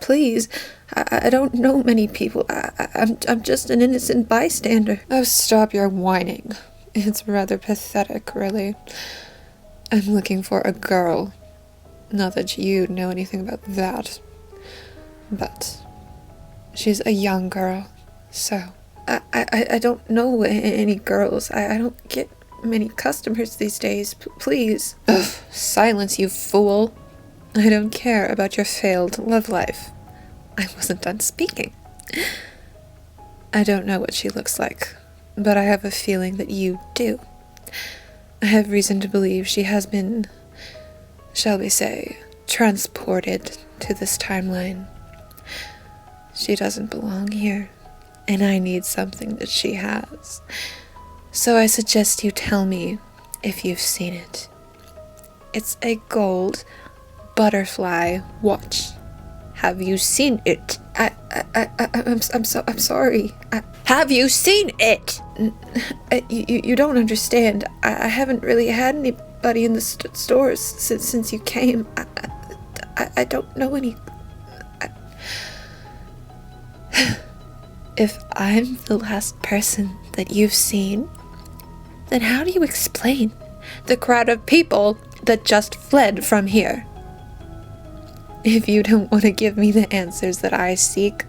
Please, I don't know many people. I'm just an innocent bystander. Oh, stop your whining. It's rather pathetic, really. I'm looking for a girl. Not that you know anything about that. But she's a young girl, so... I don't know any girls. I don't get many customers these days. Please. Ugh, silence, you fool. I don't care about your failed love life. I wasn't done speaking. I don't know what she looks like, but I have a feeling that you do. I have reason to believe she has been, shall we say, transported to this timeline. She doesn't belong here, and I need something that she has. So I suggest you tell me if you've seen it. It's a gold butterfly watch. Have you seen it? I'm sorry. Have you seen it? You don't understand. I haven't really had anybody in the stores since you came. I don't know any. If I'm the last person that you've seen, then how do you explain the crowd of people that just fled from here? If you don't want to give me the answers that I seek,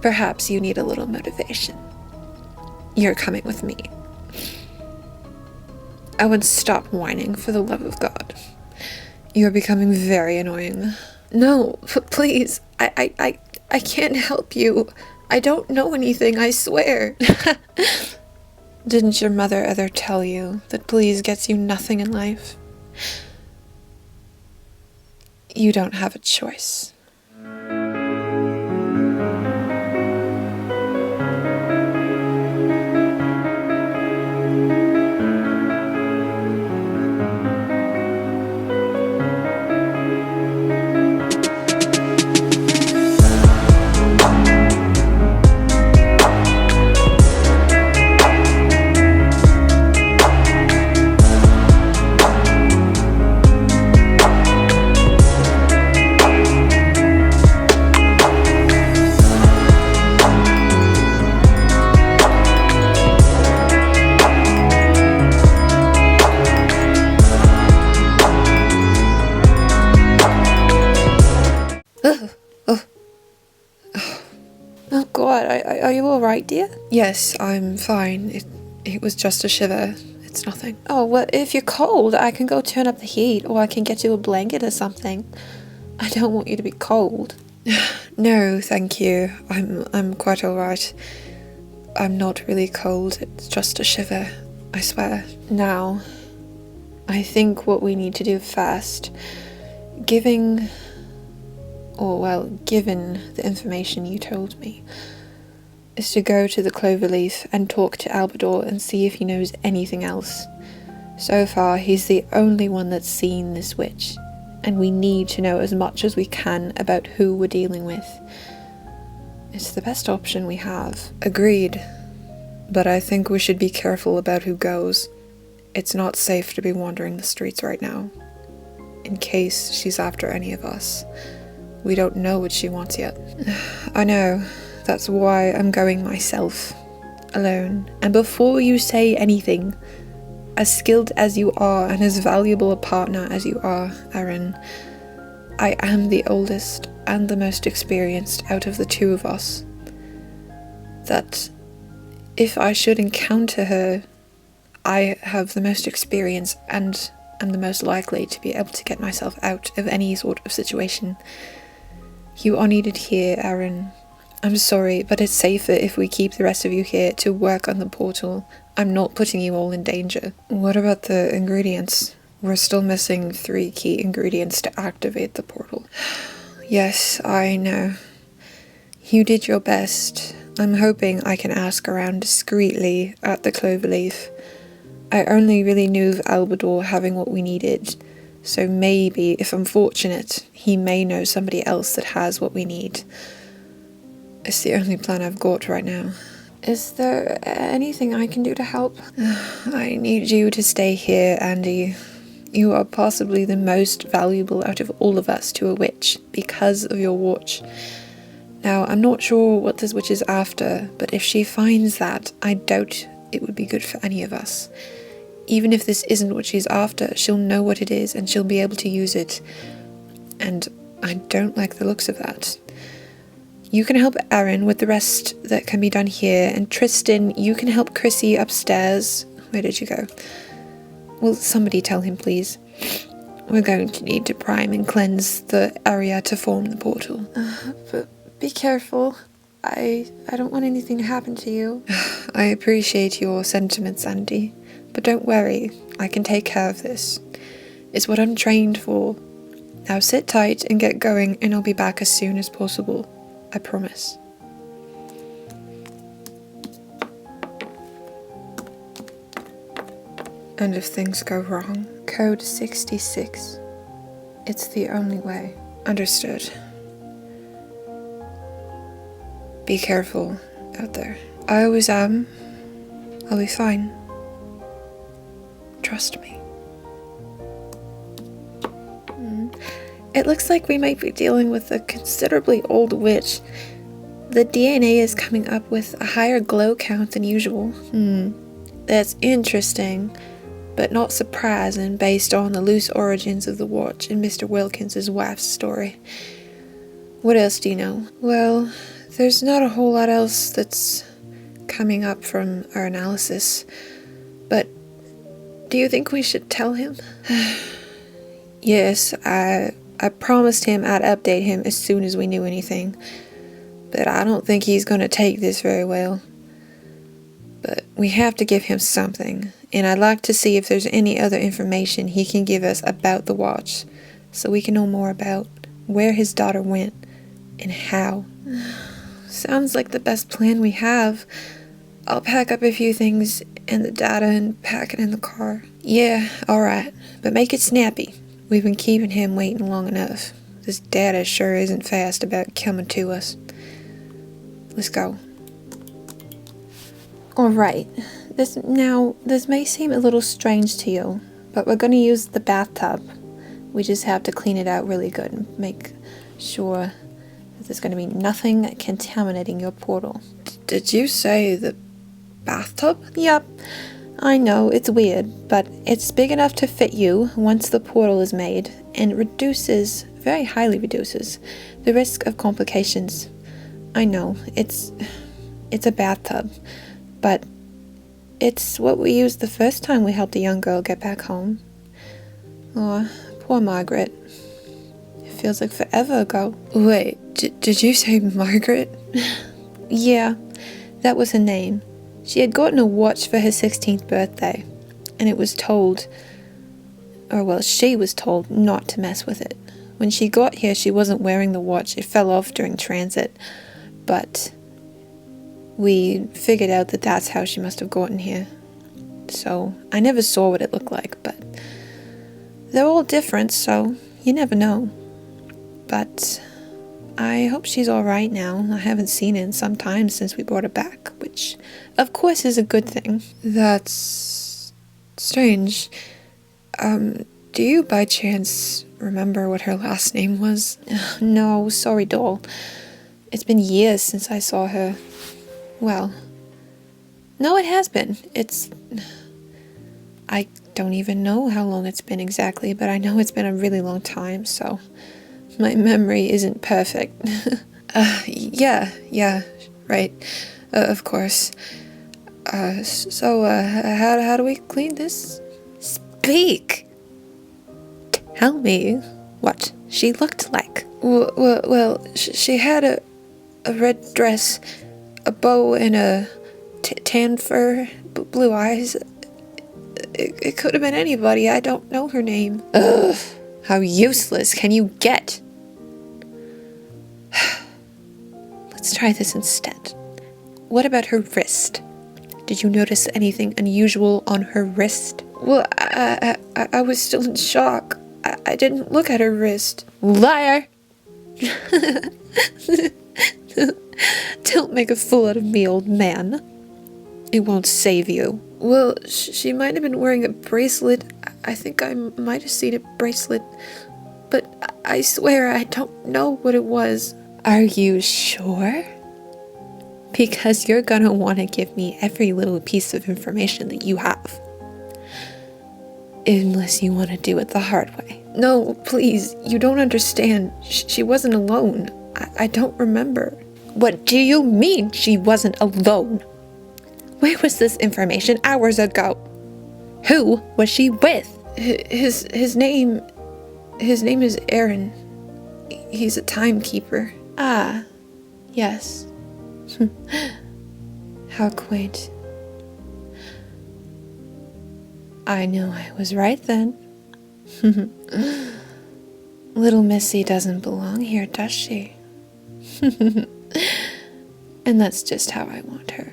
perhaps you need a little motivation. You're coming with me. Oh, and stop whining, for the love of God. You're becoming very annoying. No, please, I can't help you. I don't know anything, I swear. Didn't your mother ever tell you that please gets you nothing in life? You don't have a choice. Oh God, are you alright, dear? Yes, I'm fine. It was just a shiver. It's nothing. Oh, well, if you're cold, I can go turn up the heat, or I can get you a blanket or something. I don't want you to be cold. No, thank you. I'm quite alright. I'm not really cold. It's just a shiver, I swear. Now, I think what we need to do first, given the information you told me, is to go to the Cloverleaf and talk to Albador and see if he knows anything else. So far, he's the only one that's seen this witch, and we need to know as much as we can about who we're dealing with. It's the best option we have. Agreed. But I think we should be careful about who goes. It's not safe to be wandering the streets right now, in case she's after any of us. We don't know what she wants yet. I know. That's why I'm going myself. Alone. And before you say anything, as skilled as you are and as valuable a partner as you are, Aaron, I am the oldest and the most experienced out of the two of us. That if I should encounter her, I have the most experience and am the most likely to be able to get myself out of any sort of situation. You are needed here, Aaron. I'm sorry, but it's safer if we keep the rest of you here to work on the portal. I'm not putting you all in danger. What about the ingredients? We're still missing 3 key ingredients to activate the portal. Yes, I know. You did your best. I'm hoping I can ask around discreetly at the Cloverleaf. I only really knew of Albador having what we needed, so maybe, if I'm fortunate, he may know somebody else that has what we need. It's the only plan I've got right now. Is there anything I can do to help? I need you to stay here, Andy. You are possibly the most valuable out of all of us to a witch because of your watch. Now, I'm not sure what this witch is after, but if she finds that, I doubt it would be good for any of us. Even if this isn't what she's after, she'll know what it is and she'll be able to use it. And I don't like the looks of that. You can help Erin with the rest that can be done here, and Tristan, you can help Chrissy upstairs. Where did you go? Will somebody tell him, please? We're going to need to prime and cleanse the area to form the portal. But be careful. I don't want anything to happen to you. I appreciate your sentiments, Andy. But don't worry, I can take care of this. It's what I'm trained for. Now sit tight and get going, and I'll be back as soon as possible. I promise. And if things go wrong, code 66. It's the only way. Understood. Be careful out there. I always am. I'll be fine. Trust me. It looks like we might be dealing with a considerably old witch. The DNA is coming up with a higher glow count than usual. That's interesting, but not surprising based on the loose origins of the watch and Mr. Wilkins' wife's story. What else do you know? Well, there's not a whole lot else that's coming up from our analysis, but do you think we should tell him? Yes, I promised him I'd update him as soon as we knew anything, but I don't think he's going to take this very well. But we have to give him something, and I'd like to see if there's any other information he can give us about the watch, so we can know more about where his daughter went and how. Sounds like the best plan we have. I'll pack up a few things and the data and pack it in the car. Yeah, alright, but make it snappy. We've been keeping him waiting long enough. This data sure isn't fast about coming to us. Let's go. Alright, this may seem a little strange to you, but we're going to use the bathtub. We just have to clean it out really good and make sure that there's going to be nothing contaminating your portal. Did you say the bathtub? Yep. I know, it's weird, but it's big enough to fit you once the portal is made, and reduces, very highly reduces, the risk of complications. I know, it's a bathtub, but it's what we used the first time we helped a young girl get back home. Oh, poor Margaret. It feels like forever ago. Wait, did you say Margaret? Yeah, that was her name. She had gotten a watch for her 16th birthday, and it was told, she was told not to mess with it. When she got here, she wasn't wearing the watch. It fell off during transit, but we figured out that that's how she must have gotten here. So I never saw what it looked like, but they're all different, so you never know. But I hope she's alright now. I haven't seen her in some time since we brought her back, which of course is a good thing. That's strange. Do you by chance remember what her last name was? No, sorry, doll. It's been years since I saw her. Well, no, it has been. I don't even know how long it's been exactly, but I know it's been a really long time, so my memory isn't perfect. Yeah, right. Of course. So how do we clean this? Speak! Tell me what she looked like. Well, she had a red dress, a bow, and a tan fur, blue eyes. It could have been anybody. I don't know her name. Ugh, how useless can you get? Let's try this instead. What about her wrist? Did you notice anything unusual on her wrist? Well, I was still in shock. I didn't look at her wrist. Liar! Don't make a fool out of me, old man. It won't save you. Well, she might have been wearing a bracelet. I think I might have seen a bracelet, but I swear I don't know what it was. Are you sure? Because you're gonna want to give me every little piece of information that you have. Unless you want to do it the hard way. No, please, you don't understand. She wasn't alone. I don't remember. What do you mean she wasn't alone? Where was this information hours ago? Who was she with? His name is Aaron. He's a timekeeper. Ah, yes. How quaint. I knew I was right then. Little Missy doesn't belong here, does she? And that's just how I want her.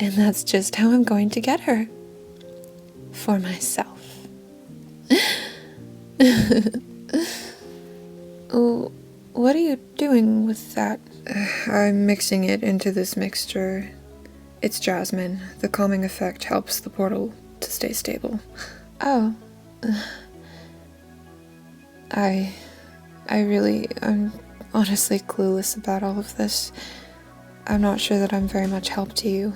And that's just how I'm going to get her. For myself. Oh, what are you doing with that? I'm mixing it into this mixture. It's jasmine. The calming effect helps the portal to stay stable. Oh. I'm honestly clueless about all of this. I'm not sure that I'm very much help to you.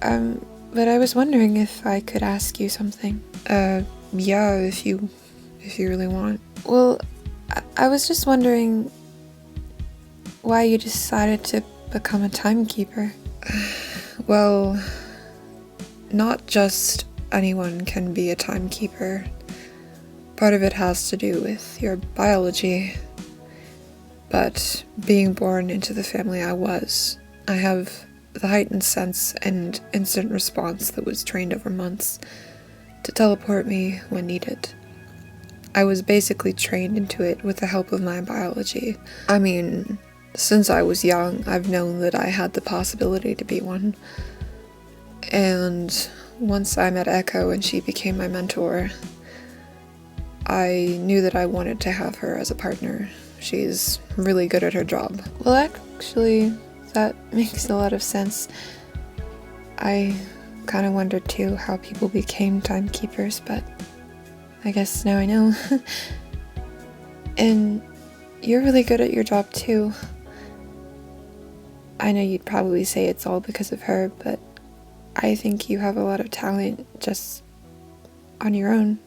But I was wondering if I could ask you something. Yeah, if you really want. Well, I was just wondering why you decided to become a timekeeper. Well, not just anyone can be a timekeeper. Part of it has to do with your biology. But being born into the family I was, I have the heightened sense and instant response that was trained over months to teleport me when needed. I was basically trained into it with the help of my biology. I mean, since I was young, I've known that I had the possibility to be one. And once I met Echo and she became my mentor, I knew that I wanted to have her as a partner. She's really good at her job. Well, actually, that makes a lot of sense. I kind of wondered too how people became timekeepers, but I guess now I know. And you're really good at your job too. I know you'd probably say it's all because of her, but I think you have a lot of talent just on your own.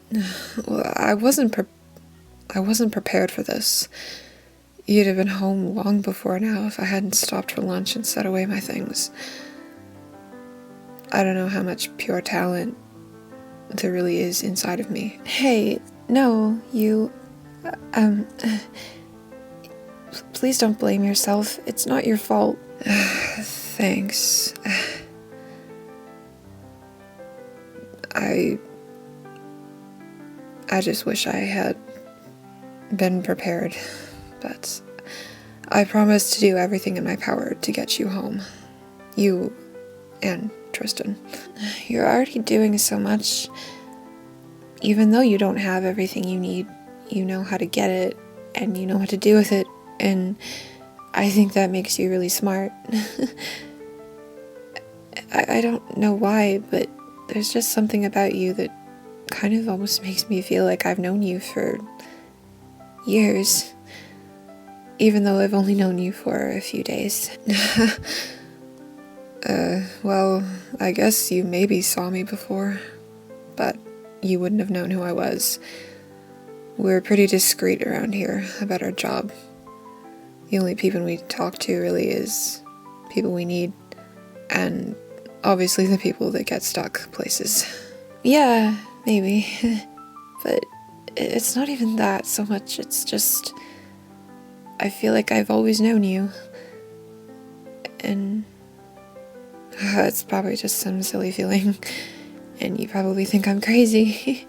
Well, I wasn't prepared for this. You'd have been home long before now if I hadn't stopped for lunch and set away my things. I don't know how much pure talent there really is inside of me. Hey, no, you... please don't blame yourself. It's not your fault. Thanks. I just wish I had been prepared, but I promise to do everything in my power to get you home. You and Tristan. You're already doing so much. Even though you don't have everything you need, you know how to get it, and you know what to do with it, and I think that makes you really smart. I don't know why, but there's just something about you that kind of almost makes me feel like I've known you for years, even though I've only known you for a few days. Well, I guess you maybe saw me before, but you wouldn't have known who I was. We're pretty discreet around here about our job. The only people we talk to really is people we need, and obviously the people that get stuck places. Yeah, maybe. But it's not even that so much, it's just... I feel like I've always known you. And... it's probably just some silly feeling. And you probably think I'm crazy.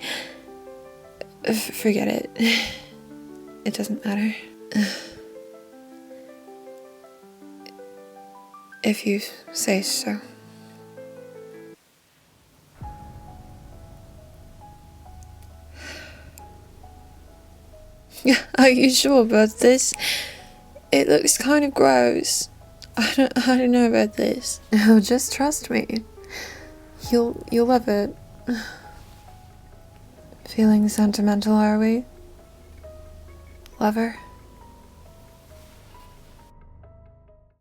Forget it. It doesn't matter. If you say so. Are you sure about this? It looks kind of gross. I don't know about this. Oh, just trust me. You'll love it. Feeling sentimental, are we? Lover?